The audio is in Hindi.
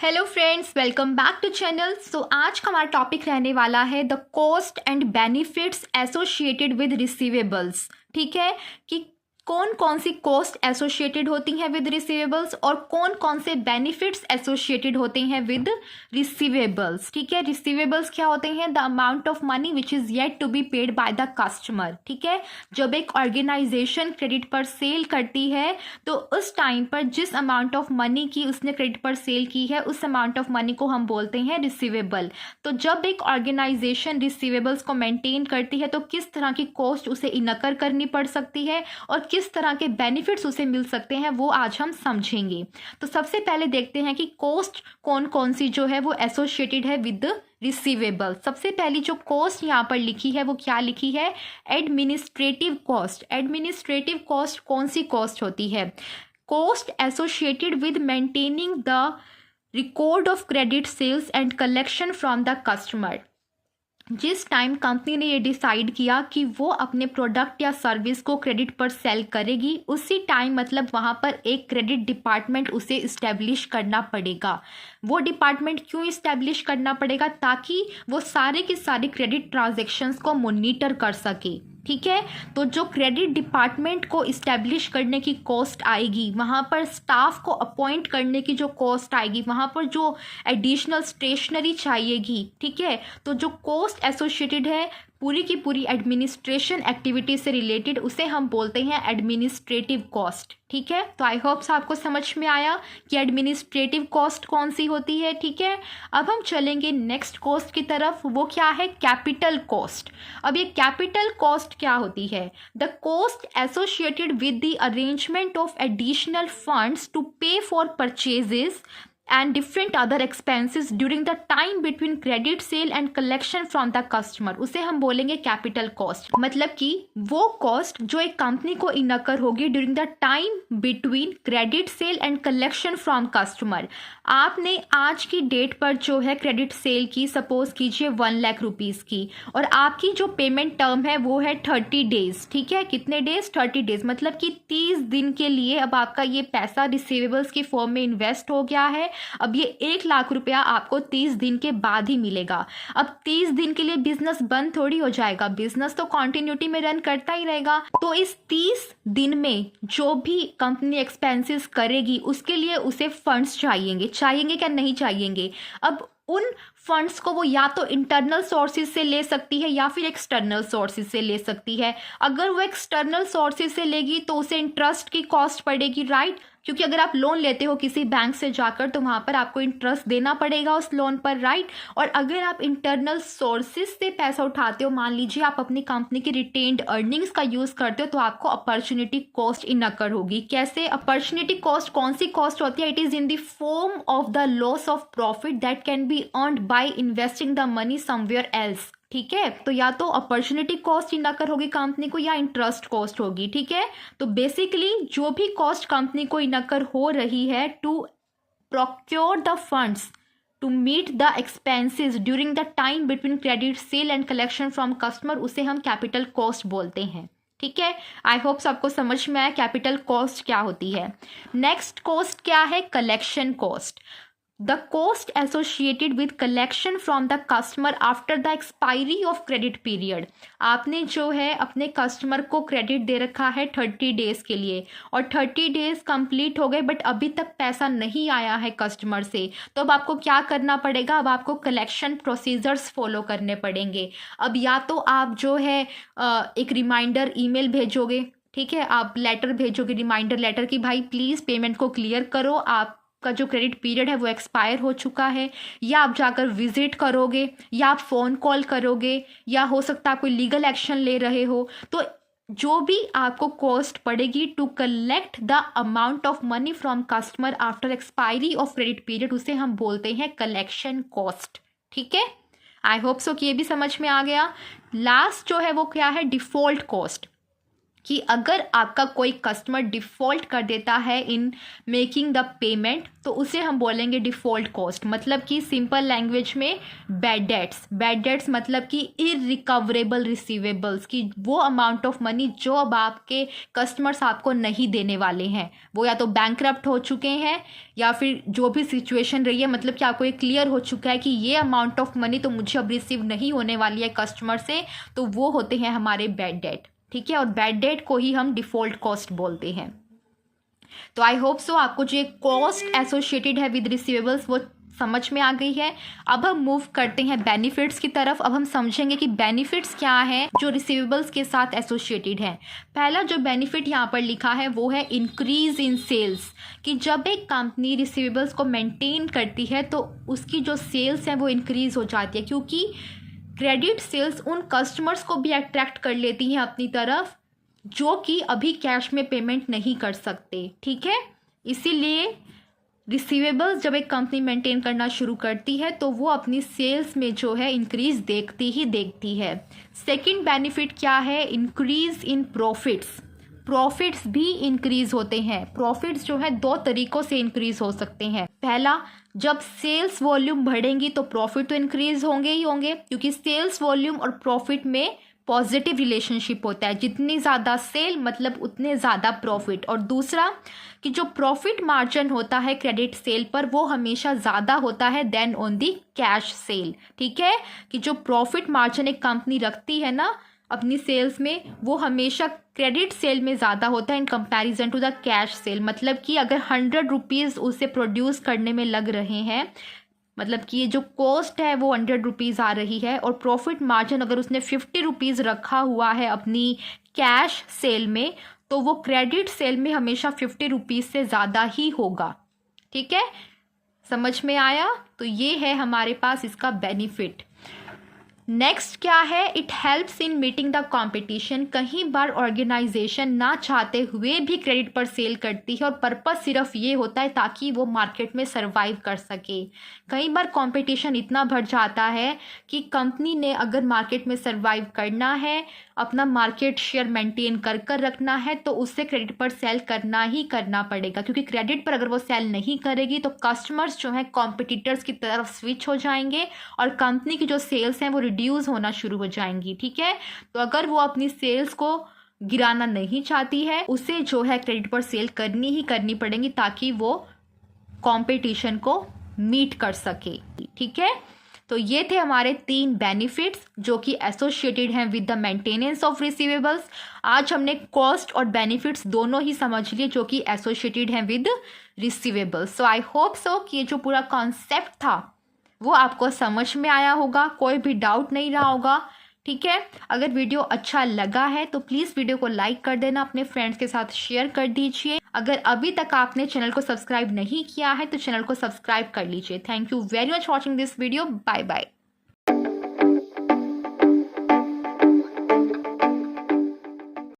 Hello friends, welcome back to channel. आज का हमारा टॉपिक रहने वाला है the cost and benefits associated with receivables. ठीक है कि कौन कौन सी कॉस्ट एसोसिएटेड होती हैं विद रिसीवेबल्स और कौन कौन से बेनिफिट्स एसोसिएटेड होते हैं विद रिसीवेबल्स। ठीक है, रिसीवेबल्स क्या होते हैं? The amount of money which is yet to be paid by the customer. ठीक है, जब एक ऑर्गेनाइजेशन क्रेडिट पर सेल करती है तो उस टाइम पर जिस अमाउंट ऑफ मनी की उसने क्रेडिट पर सेल की है उस अमाउंट ऑफ मनी को हम बोलते हैं रिसीवेबल। तो जब एक ऑर्गेनाइजेशन रिसीवेबल्स को मेंटेन करती है तो किस तरह की कॉस्ट उसे इनकर करनी पड़ सकती है और किस तरह के बेनिफिट्स उसे मिल सकते हैं वो आज हम समझेंगे। तो सबसे पहले देखते हैं कि कॉस्ट कौन कौन सी जो है वो एसोसिएटेड है विद रिसीवेबल। सबसे पहली जो कॉस्ट यहाँ पर लिखी है वो क्या लिखी है? Administrative cost. एडमिनिस्ट्रेटिव कॉस्ट कौन सी कॉस्ट होती है? Cost associated with maintaining the record of credit sales and collection from the customer. जिस टाइम कंपनी ने ये डिसाइड किया कि वो अपने प्रोडक्ट या सर्विस को क्रेडिट पर सेल करेगी उसी टाइम मतलब वहाँ पर एक क्रेडिट डिपार्टमेंट उसे इस्टेब्लिश करना पड़ेगा। वो डिपार्टमेंट क्यों इस्टेब्लिश करना पड़ेगा? ताकि वो सारे के सारे क्रेडिट ट्रांजैक्शंस को मॉनिटर कर सके। ठीक है, तो जो क्रेडिट डिपार्टमेंट को इस्टेब्लिश करने की कॉस्ट आएगी, वहाँ पर स्टाफ को अपॉइंट करने की जो कॉस्ट आएगी, वहाँ पर जो एडिशनल स्टेशनरी चाहिएगी, ठीक है, तो जो कॉस्ट एसोसिएटेड है पूरी की पूरी एडमिनिस्ट्रेशन एक्टिविटी से रिलेटेड उसे हम बोलते हैं एडमिनिस्ट्रेटिव कॉस्ट। ठीक है, तो आई होप्स आपको समझ में आया कि एडमिनिस्ट्रेटिव कॉस्ट कौन सी होती है। ठीक है, अब हम चलेंगे नेक्स्ट कॉस्ट की तरफ। वो क्या है? Capital cost. अब ये कैपिटल कॉस्ट क्या होती है? The cost associated with the arrangement of additional funds to pay for purchases and different other expenses during the time between credit sale and collection from the customer, उसे हम बोलेंगे कैपिटल कॉस्ट। मतलब कि वो कॉस्ट जो एक कंपनी को इनकर होगी during the time between credit sale and collection from customer. आपने आज की डेट पर जो है क्रेडिट सेल की, सपोज कीजिए 1 लाख रुपीज़ की, और आपकी जो पेमेंट टर्म है वो है 30 डेज। ठीक है, कितने डेज? 30 डेज, मतलब कि 30 दिन के लिए अब आपका ये पैसा रिसीवेबल्स की फॉर्म में इन्वेस्ट हो गया है। अब ये 1 लाख रुपया आपको 30 दिन के बाद ही मिलेगा। अब 30 दिन के लिए बिजनेस बंद थोड़ी हो जाएगा, बिजनेस तो कंटिन्यूटी में रन करता ही रहेगा। तो इस 30 दिन में जो भी कंपनी एक्सपेंसेस करेगी उसके लिए उसे फंड्स चाहिएंगे क्या नहीं चाहिएंगे? अब उन फंड्स को वो या तो इंटरनल सोर्सेज से ले सकती है या फिर एक्सटर्नल सोर्सेज से ले सकती है। अगर वो एक्सटर्नल सोर्सेज से लेगी तो उसे इंटरेस्ट की कॉस्ट पड़ेगी, राइट? क्योंकि अगर आप लोन लेते हो किसी बैंक से जाकर तो वहाँ पर आपको इंटरेस्ट देना पड़ेगा उस लोन पर, राइट? और अगर आप इंटरनल सोर्सेज से पैसा उठाते हो, मान लीजिए आप अपनी कंपनी की रिटेन्ड अर्निंग्स का यूज़ करते हो, तो आपको अपॉर्चुनिटी कॉस्ट इनकर होगी। कैसे? अपॉर्चुनिटी कॉस्ट कौन सी कॉस्ट होती है? It is in the form of the loss of profit that can be earned by investing the money somewhere else. ठीक है, तो या तो अपॉर्चुनिटी कॉस्ट इनकर होगी कंपनी को या इंटरेस्ट कॉस्ट होगी। ठीक है, तो बेसिकली जो भी कॉस्ट कंपनी को इनकर हो रही है to procure the funds to meet the expenses during the time between credit sale and collection from customer, उसे हम कैपिटल कॉस्ट बोलते हैं। ठीक है, आई होप्स आपको समझ में आया कैपिटल कॉस्ट क्या होती है। नेक्स्ट कॉस्ट क्या है? Collection cost. The cost associated with collection from the customer after the expiry of credit period। आपने जो है अपने कस्टमर को क्रेडिट दे रखा है 30 डेज के लिए और 30 डेज कंप्लीट हो गए बट अभी तक पैसा नहीं आया है कस्टमर से, तो अब आपको क्या करना पड़ेगा? अब आपको कलेक्शन प्रोसीजर्स फॉलो करने पड़ेंगे। अब या तो आप जो है एक रिमाइंडर ईमेल भेजोगे, ठीक है, आप लेटर भेजोगे, रिमाइंडर लेटर कि भाई प्लीज़ पेमेंट को क्लियर करो, आप का जो क्रेडिट पीरियड है वो एक्सपायर हो चुका है, या आप जाकर विजिट करोगे या आप फ़ोन कॉल करोगे या हो सकता है आप कोई लीगल एक्शन ले रहे हो। तो जो भी आपको कॉस्ट पड़ेगी to collect the amount of money from customer after expiry of credit period, उसे हम बोलते हैं कलेक्शन कॉस्ट। ठीक है, आई होप सो कि ये भी समझ में आ गया। लास्ट जो है वो क्या है? Default cost. कि अगर आपका कोई कस्टमर डिफ़ॉल्ट कर देता है इन मेकिंग द पेमेंट तो उसे हम बोलेंगे डिफ़ॉल्ट कॉस्ट, मतलब कि सिंपल लैंग्वेज में बैड डेट्स मतलब कि इरिकवरेबल रिसीवेबल्स, की वो अमाउंट ऑफ मनी जो अब आपके कस्टमर्स आपको नहीं देने वाले हैं, वो या तो बैंकरप्ट हो चुके हैं या फिर जो भी सिचुएशन रही है, मतलब कि आपको ये क्लियर हो चुका है कि ये अमाउंट ऑफ मनी तो मुझे अब रिसीव नहीं होने वाली है कस्टमर से, तो वो होते हैं हमारे बैड डेट। ठीक है, और बैड डेट को ही हम डिफ़ॉल्ट कॉस्ट बोलते हैं। तो आई होप सो आपको जो कॉस्ट एसोसिएटेड है विद रिसीवेबल्स वो समझ में आ गई है। अब हम मूव करते हैं बेनिफिट्स की तरफ। अब हम समझेंगे कि बेनिफिट्स क्या है जो रिसीवेबल्स के साथ एसोसिएटेड है। पहला जो बेनिफिट यहाँ पर लिखा है वो है इंक्रीज इन सेल्स, कि जब एक कंपनी रिसीवेबल्स को मेंटेन करती है तो उसकी जो सेल्स हैं वो इंक्रीज हो जाती है, क्योंकि क्रेडिट सेल्स उन कस्टमर्स को भी अट्रैक्ट कर लेती हैं अपनी तरफ जो कि अभी कैश में पेमेंट नहीं कर सकते। ठीक है, इसीलिए रिसीवेबल्स जब एक कंपनी मेंटेन करना शुरू करती है तो वो अपनी सेल्स में जो है इंक्रीज देखती है। सेकंड बेनिफिट क्या है, इंक्रीज इन प्रॉफिट्स भी इंक्रीज होते हैं। प्रॉफिट्स जो है दो तरीकों से इंक्रीज हो सकते हैं। पहला, जब सेल्स वॉल्यूम बढ़ेंगी तो प्रॉफिट तो इंक्रीज होंगे ही होंगे, क्योंकि सेल्स वॉल्यूम और प्रॉफिट में पॉजिटिव रिलेशनशिप होता है, जितनी ज़्यादा सेल मतलब उतने ज़्यादा प्रॉफिट। और दूसरा कि जो प्रॉफिट मार्जिन होता है क्रेडिट सेल पर वो हमेशा ज़्यादा होता है then on the cash sale. ठीक है, कि जो प्रॉफिट मार्जिन एक कंपनी रखती है ना अपनी सेल्स में, वो हमेशा क्रेडिट सेल में ज़्यादा होता है in comparison to the cash sale. मतलब कि अगर 100 रुपीज़ उसे प्रोड्यूस करने में लग रहे हैं, मतलब कि ये जो कॉस्ट है वो 100 रुपीज़ आ रही है, और प्रॉफिट मार्जिन अगर उसने 50 रुपीज़ रखा हुआ है अपनी कैश सेल में, तो वो क्रेडिट सेल में हमेशा 50 रुपीज़ से ज़्यादा ही होगा। ठीक है, समझ में आया? तो ये है हमारे पास इसका बेनिफिट। नेक्स्ट क्या है, it helps in meeting the competition. कई बार ऑर्गेनाइजेशन ना चाहते हुए भी क्रेडिट पर सेल करती है, और पर्पस सिर्फ ये होता है ताकि वो मार्केट में सरवाइव कर सके। कई बार कंपटीशन इतना बढ़ जाता है कि कंपनी ने अगर मार्केट में सरवाइव करना है, अपना मार्केट शेयर मेंटेन कर रखना है, तो उससे क्रेडिट पर सेल करना ही करना पड़ेगा, क्योंकि क्रेडिट पर अगर वो सेल नहीं करेगी तो कस्टमर्स जो हैं कॉम्पिटिटर्स की तरफ स्विच हो जाएंगे और कंपनी की जो सेल्स हैं वो रिड्यूस होना शुरू हो जाएंगी। ठीक है, तो अगर वो अपनी सेल्स को गिराना नहीं चाहती है, उसे जो है क्रेडिट पर सेल करनी ही करनी पड़ेगी ताकि वो कंपटीशन को मीट कर सके। ठीक है, तो ये थे हमारे 3 बेनिफिट्स जो कि एसोसिएटेड हैं with the maintenance of receivables. आज हमने कॉस्ट और बेनिफिट्स दोनों ही समझ लिए जो कि एसोसिएटेड हैं with receivables. So I hope so कि ये जो पूरा कॉन्सेप्ट था वो आपको समझ में आया होगा, कोई भी डाउट नहीं रहा होगा। ठीक है, अगर वीडियो अच्छा लगा है तो प्लीज़ वीडियो को लाइक कर देना, अपने फ्रेंड्स के साथ शेयर कर दीजिए। अगर अभी तक आपने चैनल को सब्सक्राइब नहीं किया है तो चैनल को सब्सक्राइब कर लीजिए। Thank you very much watching this video. Bye bye.